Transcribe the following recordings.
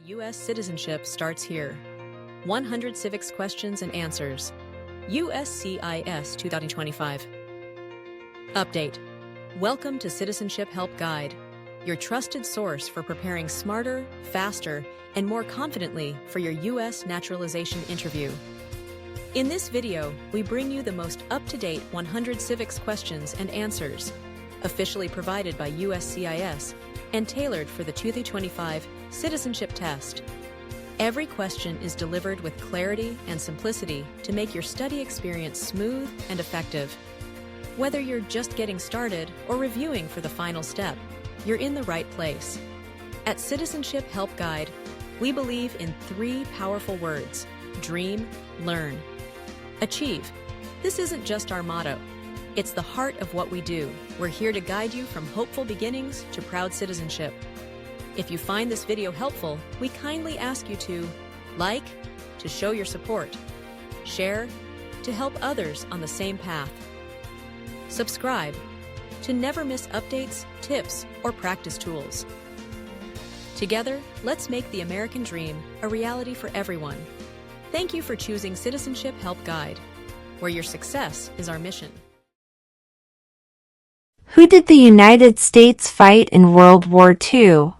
U.S. citizenship starts here. 100 Civics Questions and Answers. USCIS 2025. Update. Welcome to Citizenship Help Guide, your trusted source for preparing smarter, faster, and more confidently for your U.S. naturalization interview. In this video, we bring you the most up-to-date 100 civics questions and answers, officially provided by USCIS and tailored for the 2025 citizenship test. Every question is delivered with clarity and simplicity to make your study experience smooth and effective. Whether you're just getting started or reviewing for the final step, you're in the right place. At Citizenship Help Guide, we believe in 3 powerful words: dream, learn, achieve. This isn't just our motto. It's the heart of what we do. We're here to guide you from hopeful beginnings to proud citizenship. If you find this video helpful, we kindly ask you to like, to show your support, share, to help others on the same path, subscribe, to never miss updates, tips, or practice tools. Together, let's make the American dream a reality for everyone. Thank you for choosing Citizenship Help Guide, where your success is our mission. Who did the United States fight in World War II?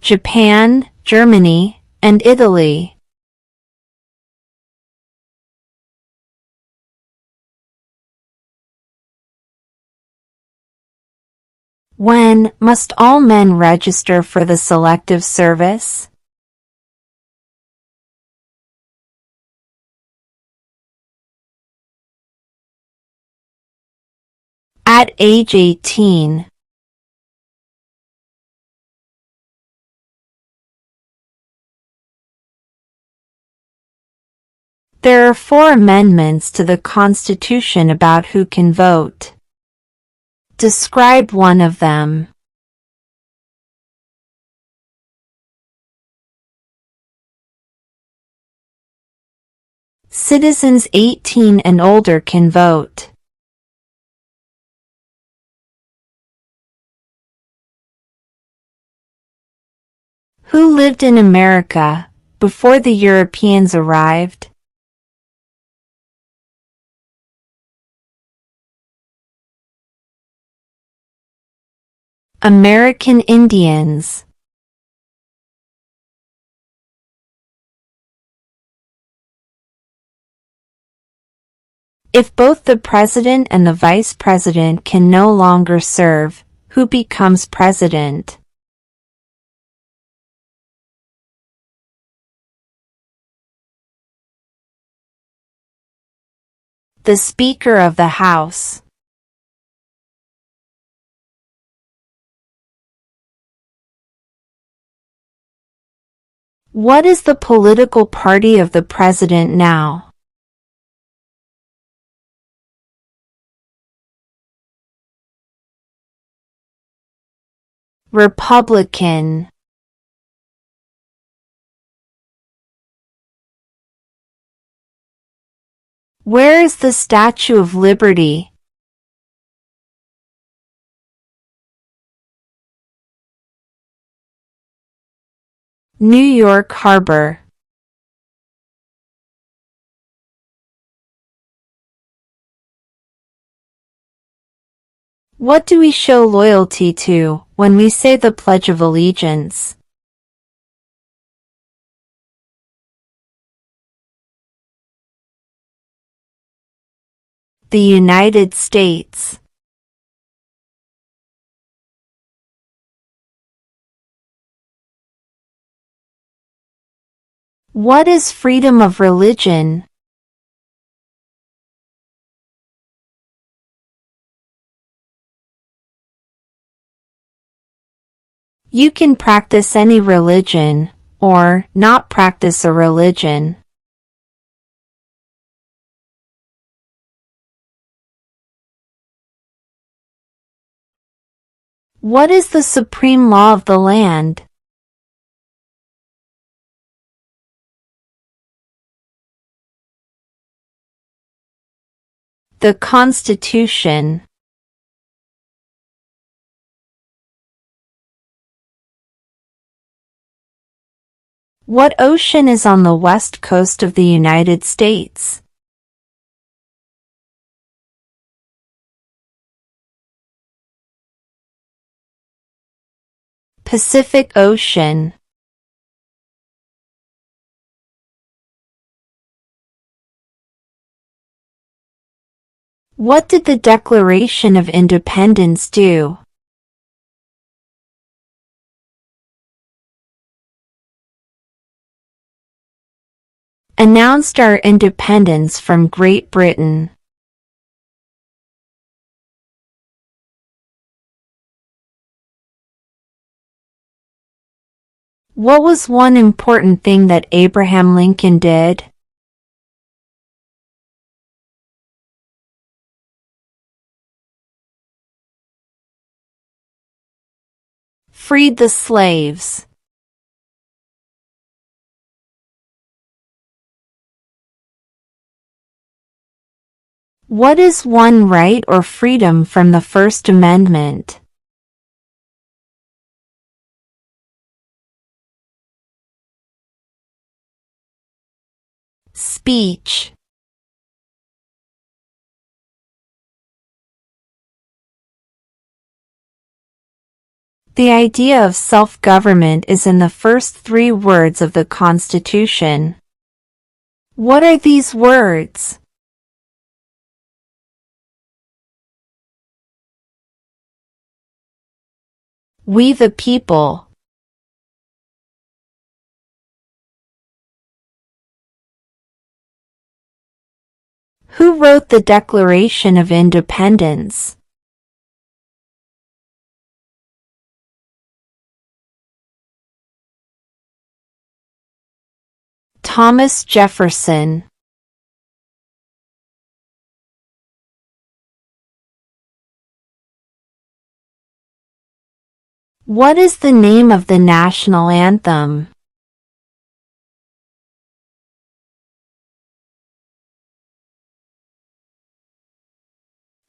Japan, Germany, and Italy. When must all men register for the Selective Service? At age 18. There are 4 amendments to the Constitution about who can vote. Describe one of them. Citizens 18 and older can vote. Who lived in America before the Europeans arrived? American Indians. If both the president and the vice president can no longer serve, who becomes president? The Speaker of the House. What is the political party of the president now? Republican. Where is the Statue of Liberty? New York Harbor. What do we show loyalty to when we say the Pledge of Allegiance? The United States. What is freedom of religion? You can practice any religion, or not practice a religion. What is the supreme law of the land? The Constitution. What ocean is on the west coast of the United States? Pacific Ocean. What did the Declaration of Independence do? Announced our independence from Great Britain. What was one important thing that Abraham Lincoln did? Freed the slaves. What is one right or freedom from the First Amendment? Speech. The idea of self-government is in the first 3 words of the Constitution. What are these words? We the people. Who wrote the Declaration of Independence? Thomas Jefferson. What is the name of the national anthem?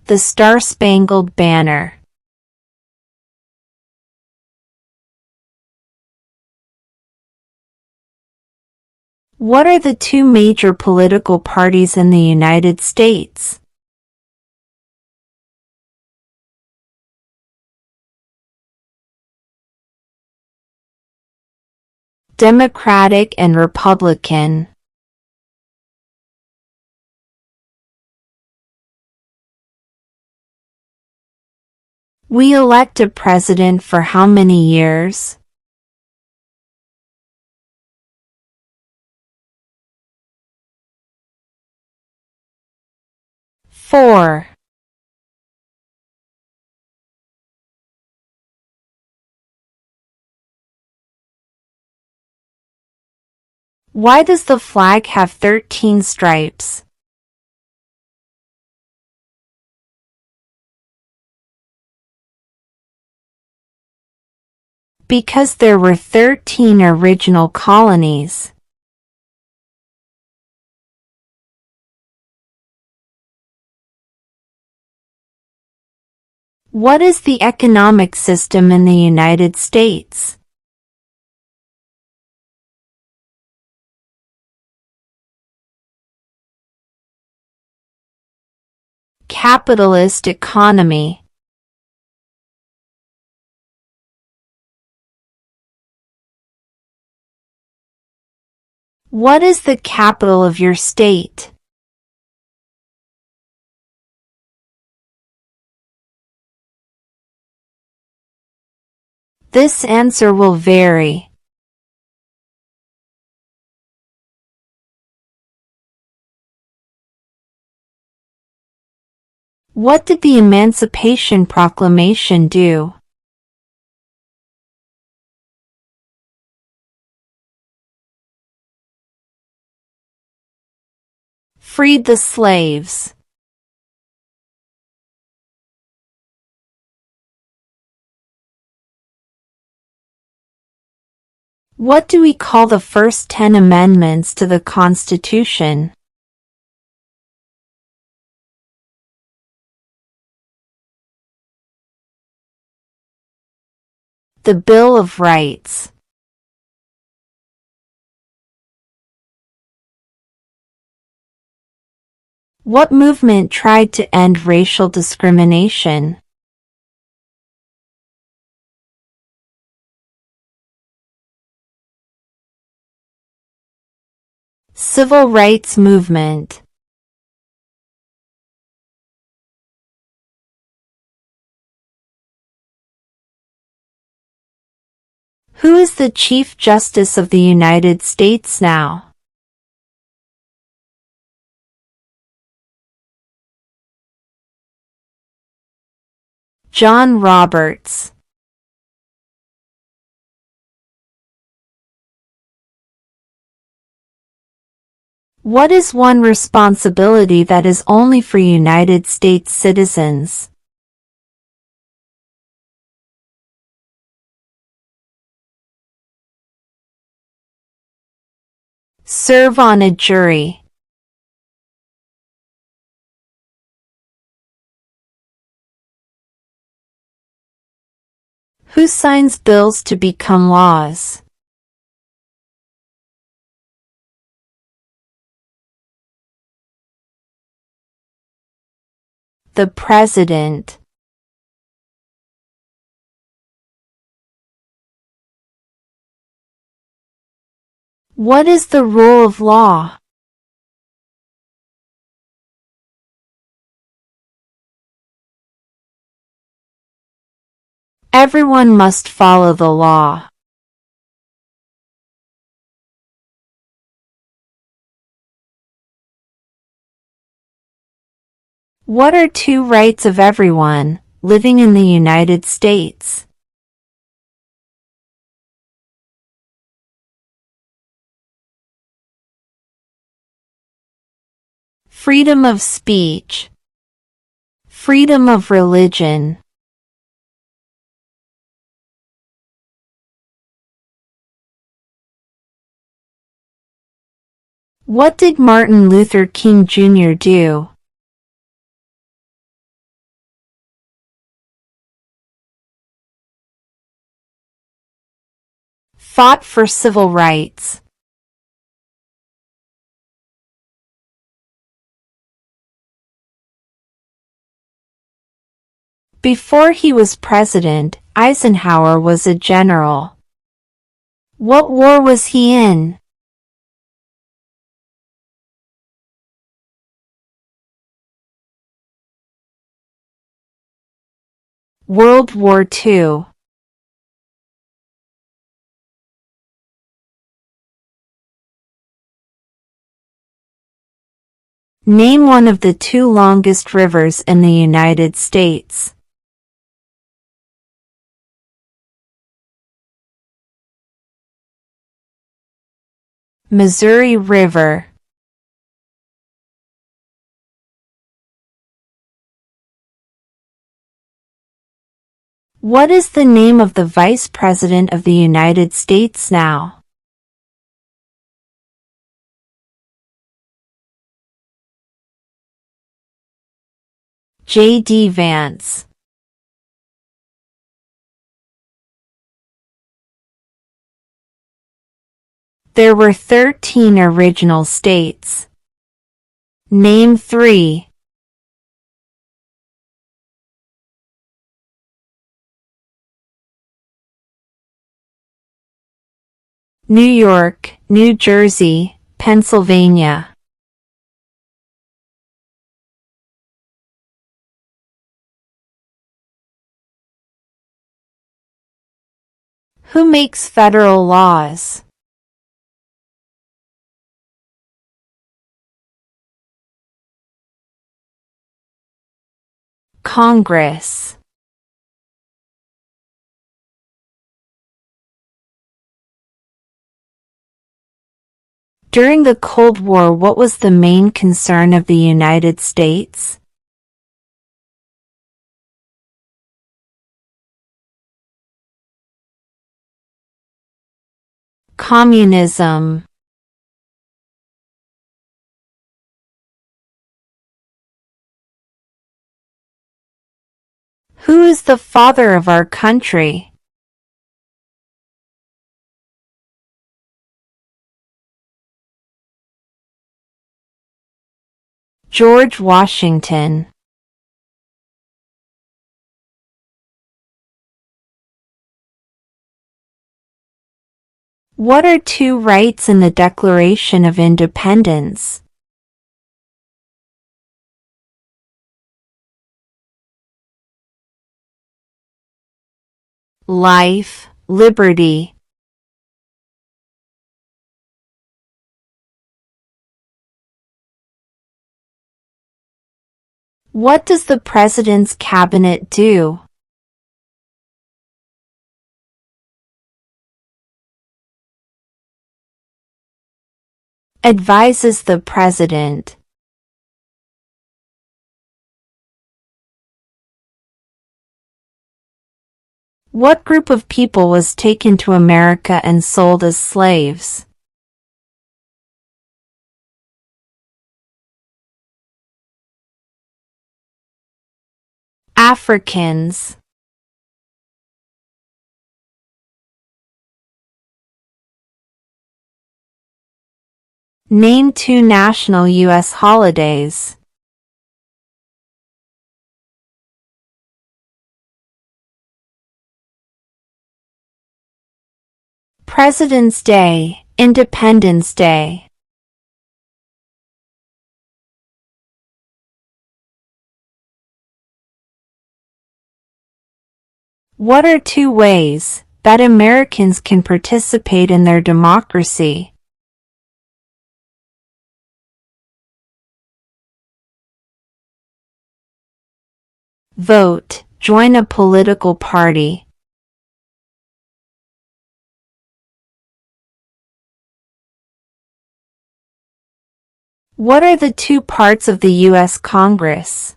The Star-Spangled Banner. What are the 2 major political parties in the United States? Democratic and Republican. We elect a president for how many years? Four. Why does the flag have 13 stripes? Because there were 13 original colonies. What is the economic system in the United States? Capitalist economy. What is the capital of your state? This answer will vary. What did the Emancipation Proclamation do? Freed the slaves. What do we call the first 10 amendments to the Constitution? The Bill of Rights. What movement tried to end racial discrimination? Civil rights movement. Who is the Chief Justice of the United States now? John Roberts. What is one responsibility that is only for United States citizens? Serve on a jury. Who signs bills to become laws? The President. What is the rule of law? Everyone must follow the law. What are two rights of everyone living in the United States? Freedom of speech. Freedom of religion. What did Martin Luther King Jr. do? Fought for civil rights. Before he was president, Eisenhower was a general. What war was he in? World War II. Name one of the two longest rivers in the United States. Missouri River. What is the name of the Vice President of the United States now? J.D. Vance. There were 13 original states. Name 3. New York, New Jersey, Pennsylvania. Who makes federal laws? Congress. During the Cold War, what was the main concern of the United States? Communism. Who is the father of our country? George Washington. What are two rights in the Declaration of Independence? Life, liberty. What does the President's Cabinet do? Advises the President. What group of people was taken to America and sold as slaves? Africans. Name two national U.S. holidays. President's Day, Independence Day. What are two ways that Americans can participate in their democracy? Vote, join a political party. What are the two parts of the U.S. Congress?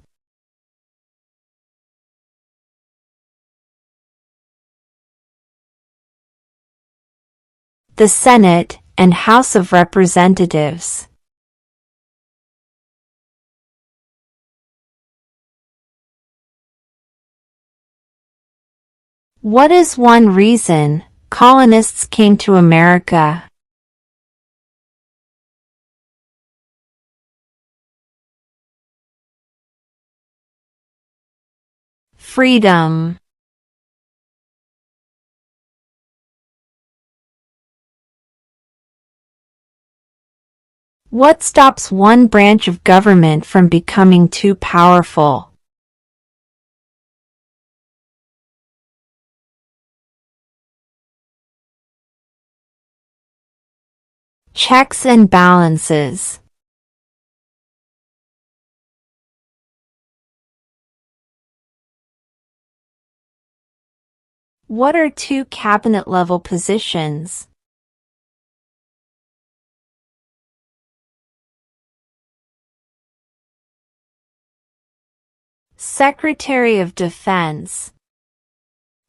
The Senate and House of Representatives. What is one reason colonists came to America? Freedom. What stops one branch of government from becoming too powerful? Checks and balances. What are two cabinet-level positions? Secretary of Defense.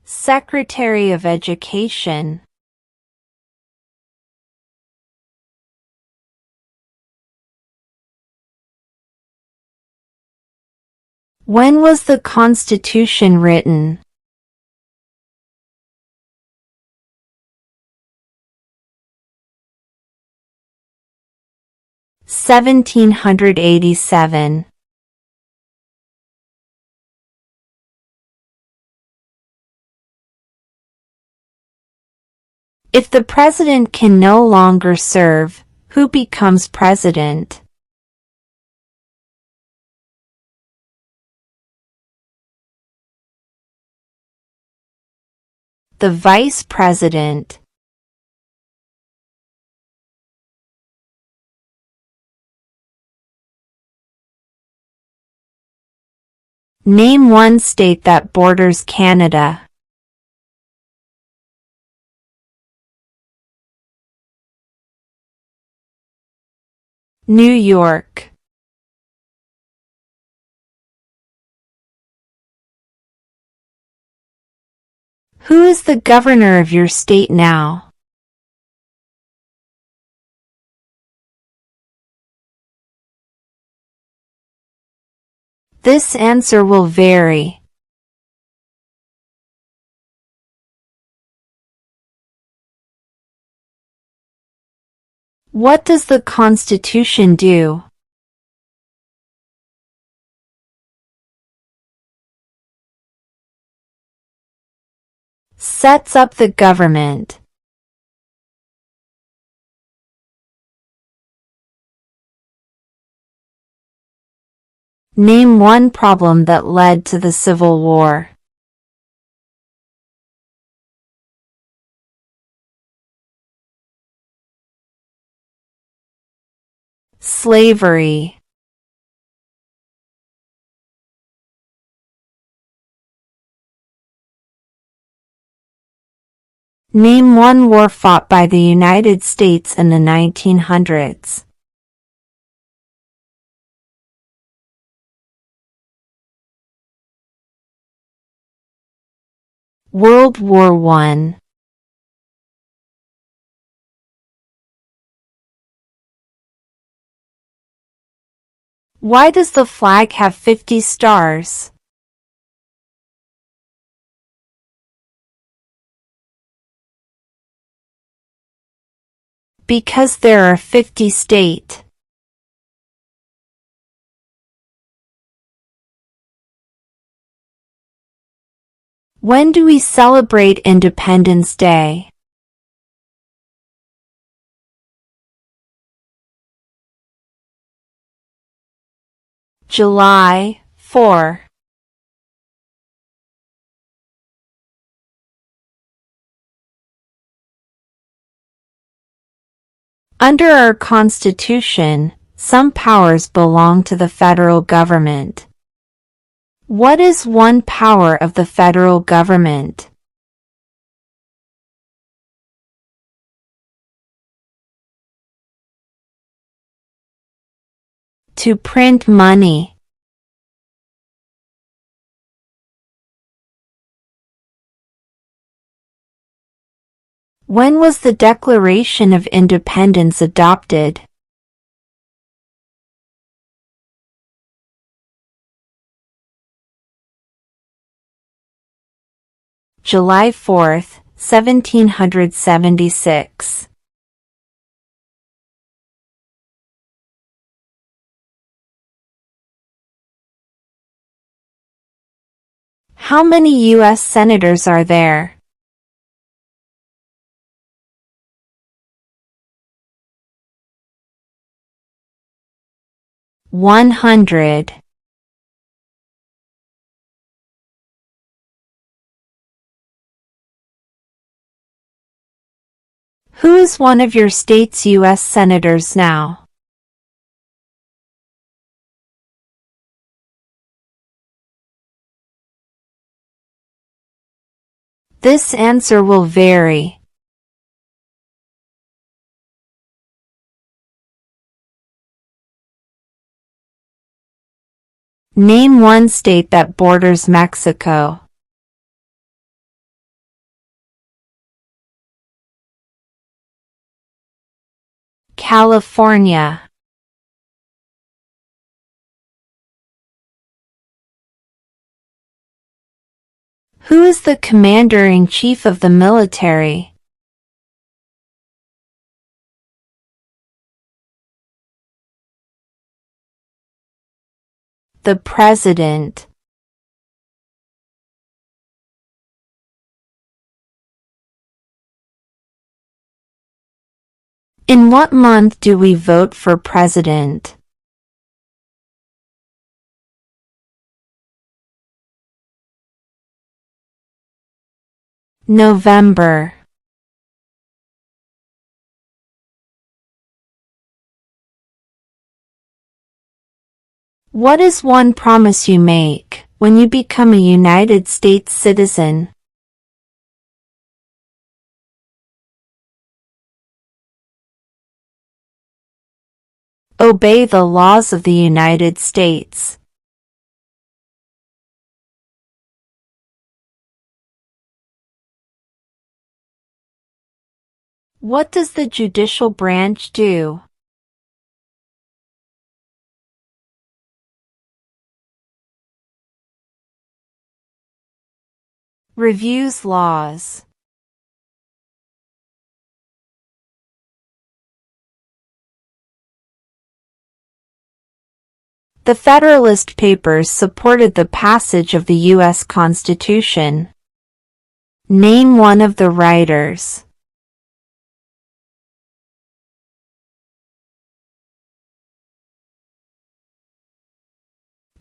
Secretary of Education. When was the Constitution written? (1787). If the president can no longer serve, who becomes president? The vice president. Name one state that borders Canada. New York. Who is the governor of your state now? This answer will vary. What does the Constitution do? Sets up the government. Name one problem that led to the Civil War. Slavery. Name one war fought by the United States in the 1900s. World War I. Why does the flag have 50 stars? Because there are 50 states. When do we celebrate Independence Day? July 4. Under our Constitution, some powers belong to the federal government. What is one power of the federal government? To print money. When was the Declaration of Independence adopted? July 4, 1776. How many U.S. senators are there? $100. Who is one of your state's U.S. senators now? This answer will vary. Name one state that borders Mexico. California. Who is the commander-in-chief of the military? The President. In what month do we vote for president? November. What is one promise you make when you become a United States citizen? Obey the laws of the United States. What does the judicial branch do? Reviews laws. The Federalist Papers supported the passage of the U.S. Constitution. Name one of the writers.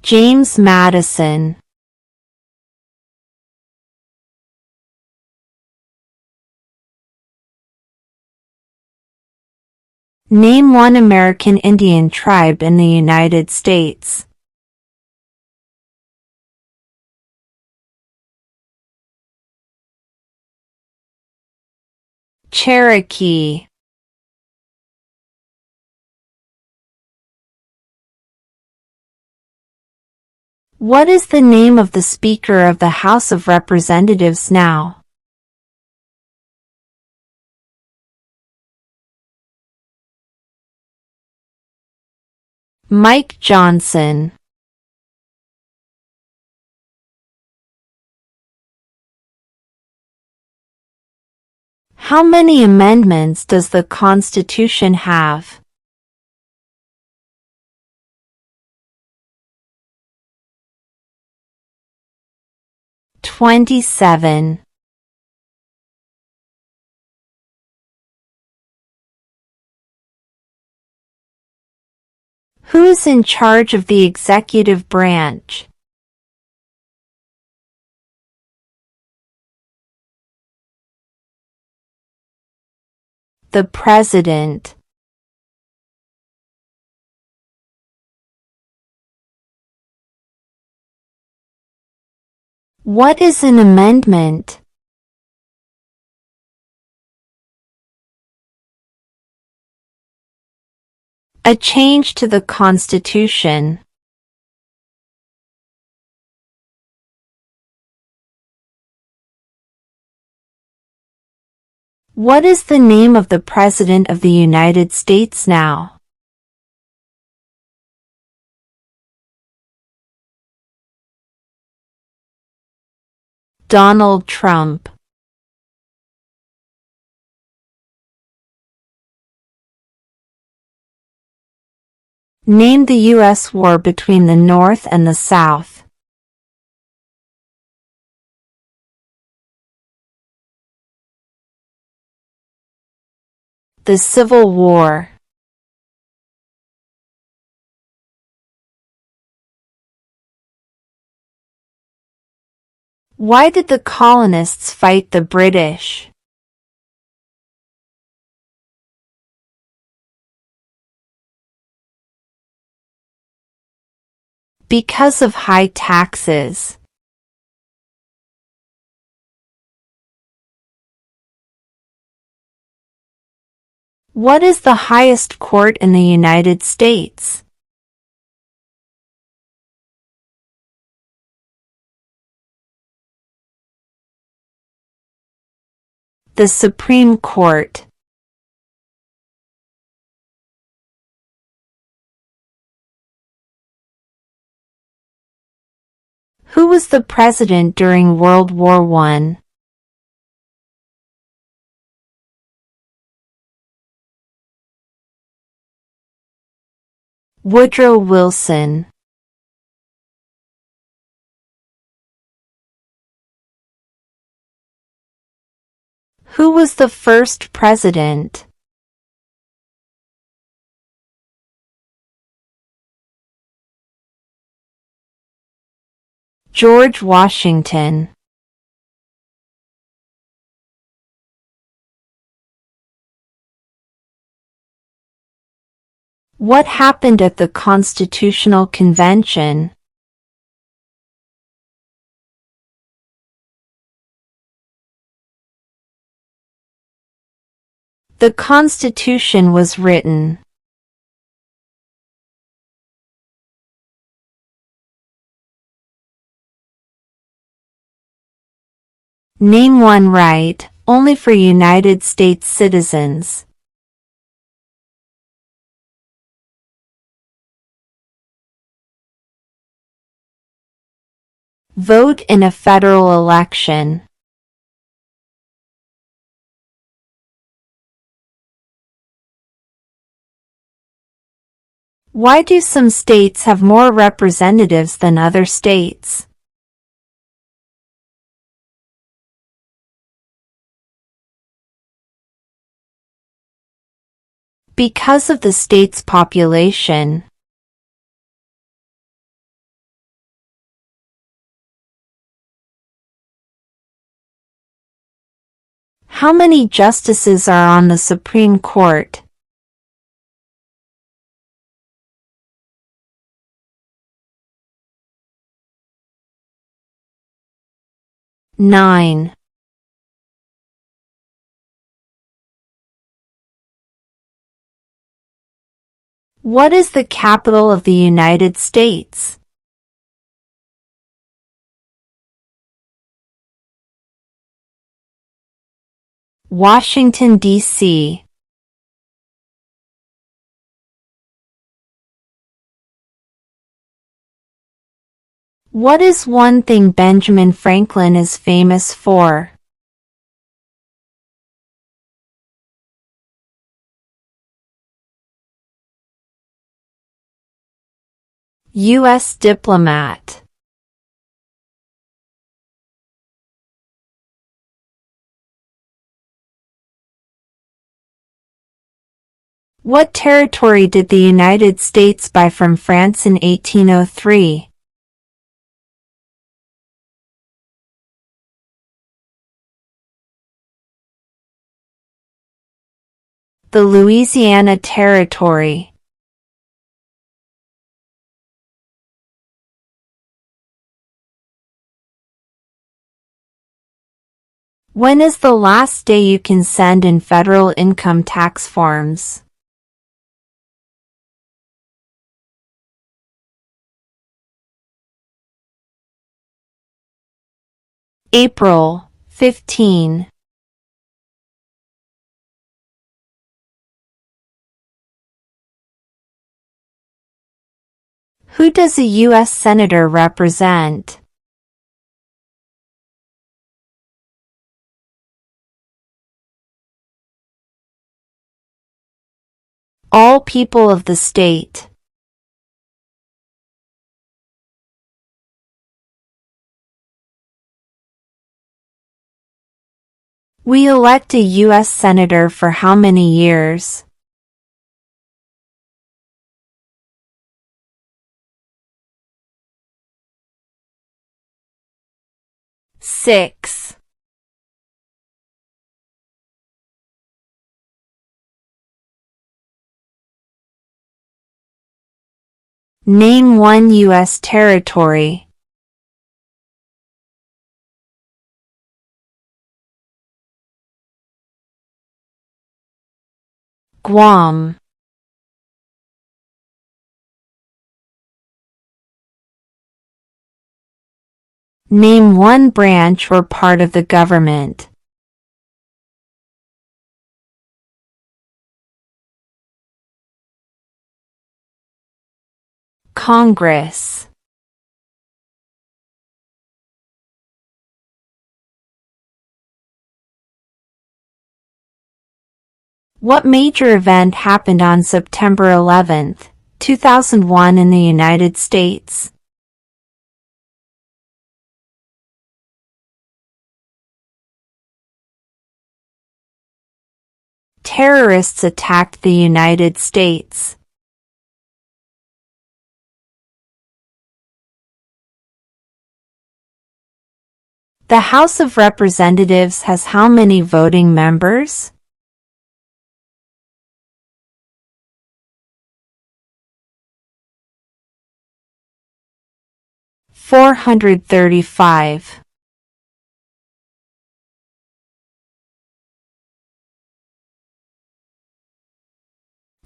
James Madison. Name one American Indian tribe in the United States. Cherokee. What is the name of the Speaker of the House of Representatives now? Mike Johnson. How many amendments does the Constitution have? 27. Who is in charge of the executive branch? The President. What is an amendment? A change to the Constitution. What is the name of the President of the United States now? Donald Trump. Name the U.S. war between the North and the South. The Civil War. Why did the colonists fight the British? Because of high taxes. What is the highest court in the United States? The Supreme Court. Who was the president during World War I? Woodrow Wilson. Who was the first president? George Washington. What happened at the Constitutional Convention? The Constitution was written. Name one right, only for United States citizens. Vote in a federal election. Why do some states have more representatives than other states? Because of the state's population. How many justices are on the Supreme Court? 9. What is the capital of the United States? Washington, D.C. What is one thing Benjamin Franklin is famous for? U.S. diplomat. What territory did the United States buy from France in 1803? The Louisiana Territory. When is the last day you can send in federal income tax forms? April 15. Who does a U.S. Senator represent? All people of the state. We elect a U.S. Senator for how many years? 6. Name one U.S. territory. Guam. Name one branch or part of the government. Congress. What major event happened on September 11, 2001 in the United States? Terrorists attacked the United States. The House of Representatives has how many voting members? 435.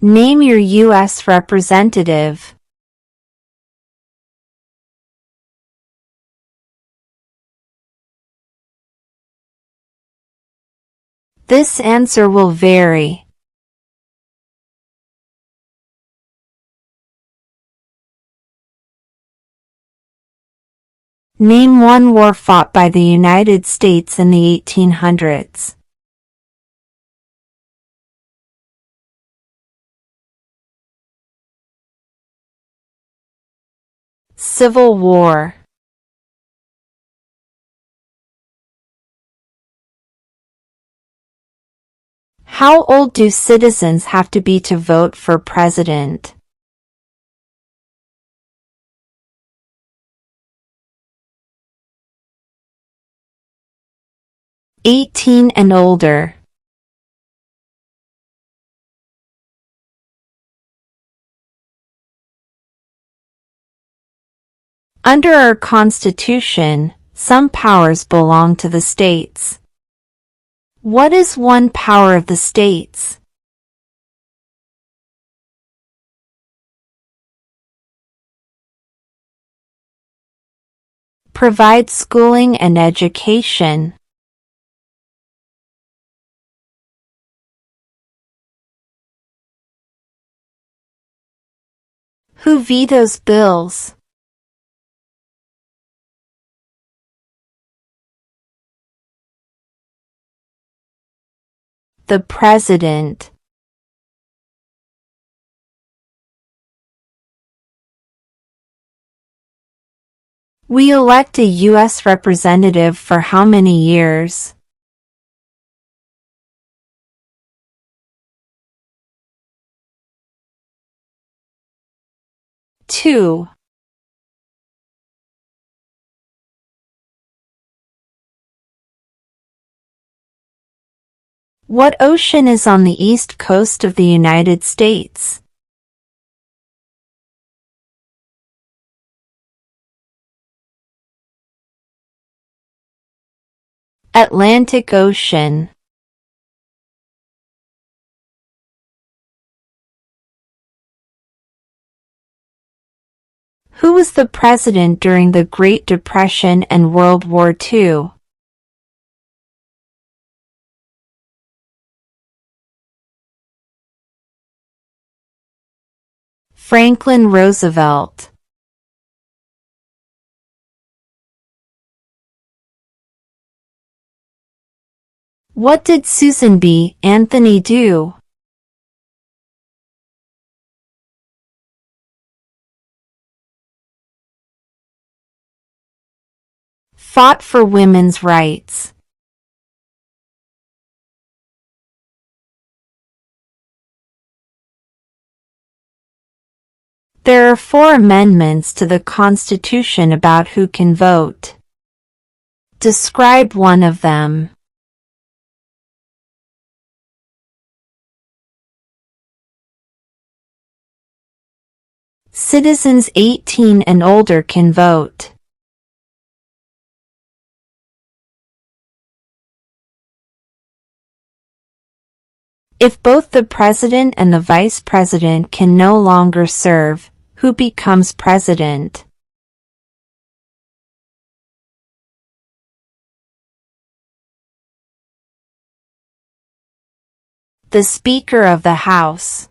Name your U.S. representative. This answer will vary. Name one war fought by the United States in the 1800s. Civil War. How old do citizens have to be to vote for president? "18 and older." Under our Constitution, some powers belong to the states. What is one power of the states? Provide schooling and education. Who vetoes bills? The President. We elect a U.S. representative for how many years? Two. What ocean is on the east coast of the United States? Atlantic Ocean. Who was the president during the Great Depression and World War II? Franklin Roosevelt. What did Susan B. Anthony do? Fought for women's rights. There are 4 amendments to the Constitution about who can vote. Describe one of them. Citizens 18 and older can vote. If both the president and the vice president can no longer serve, who becomes president? The Speaker of the House.